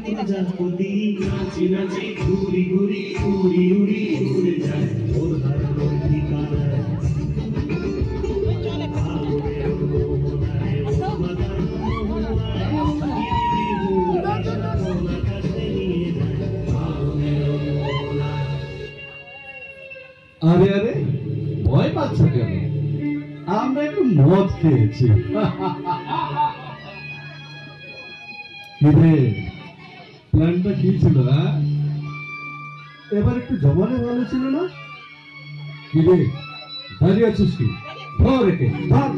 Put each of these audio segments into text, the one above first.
প্রজাপতি নাচি নাচি ঘুরি ঘুরি উড়ি উড়ি উড়ে যায় ওর হারানোর ঠিকানায় আরে আরে ভয় পাচ্ছ কেন? আমরা একটু মদ খেয়েছি। প্ল্যানটা কি ছিল? এবার একটু জমালে ভালো ছিল না? কি রে দাঁড়িয়ে আছিস কি? ধর একে ধর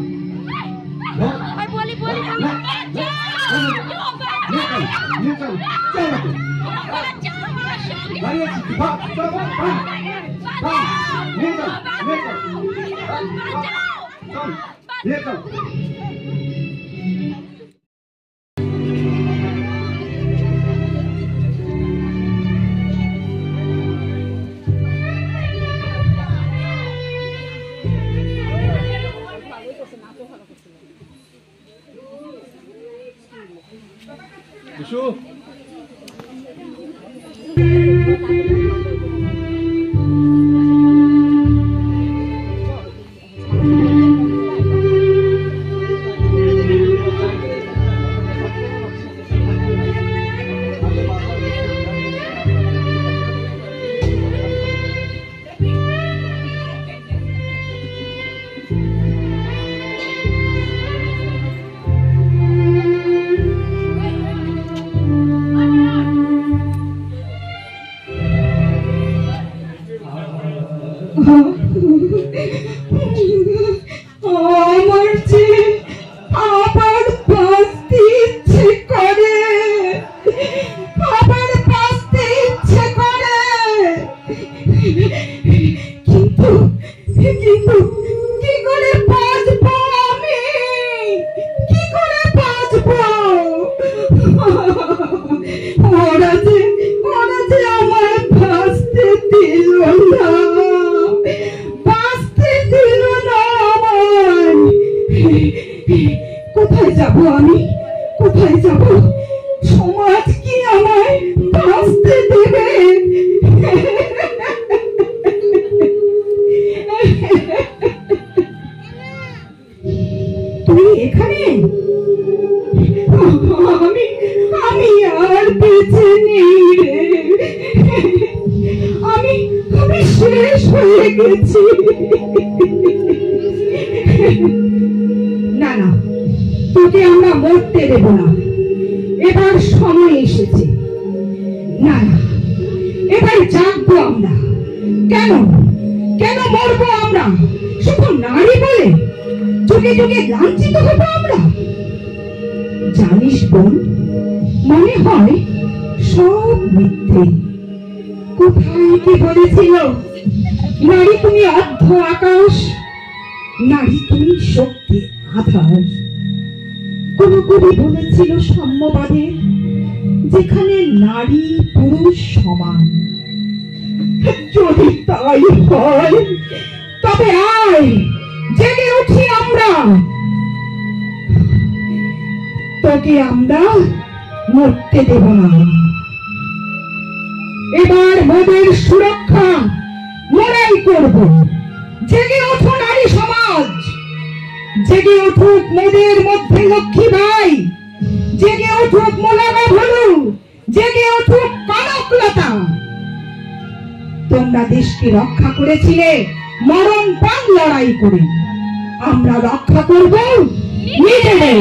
কোথায় যাব আমি? কোথায় যাব? সমাজ কি আমায় বাঁচতে দেবে? তুই এখানে? আমি আর বেঁচে নেই রে। আমি শেষ হয়ে গেছি। না না, তোকে আমরা মরতে দেব না। এবার সময় এসেছে। না না, এবার জাগবো আমরা। কেন কেন মরবো আমরা? শুধু নারী বলে যুগে যুগে লাঞ্ছিত হবো আমরা? জানিস বোন, মনে হয় সব মিথ্যে। কোথায় কি বলেছিল? নারী তুমি অর্ধ আকাশ, নারী তুমি শক্তি আধার। কোন কবি বলেছিল সাম্যবাদে, যেখানে নারী পুরুষ সমান। যদি তাই হয় তবে আয় জেগে উঠি আমরা। তোকে আমরা মরতে দেব না। এবার মোদের সুরক্ষা মোরাই করব। জেগে ওঠো নারী সমাজ, জেগে উঠুক মোদের মধ্যে লক্ষ্মী ভাই, জেগে উঠুক মোলানা ভলু, জেগে উঠুক কনকলতা। তোমরা দেশকে রক্ষা করেছিলে মরণ প্রাণ লড়াই করে। আমরা রক্ষা করব নিজেদের।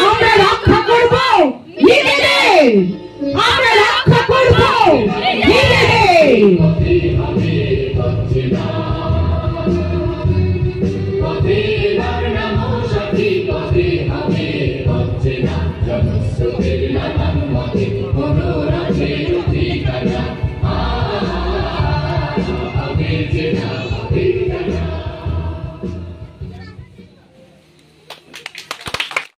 আমরা রক্ষা করব নিজেদের। আমরা রক্ষা করব নিজেদের। Okay.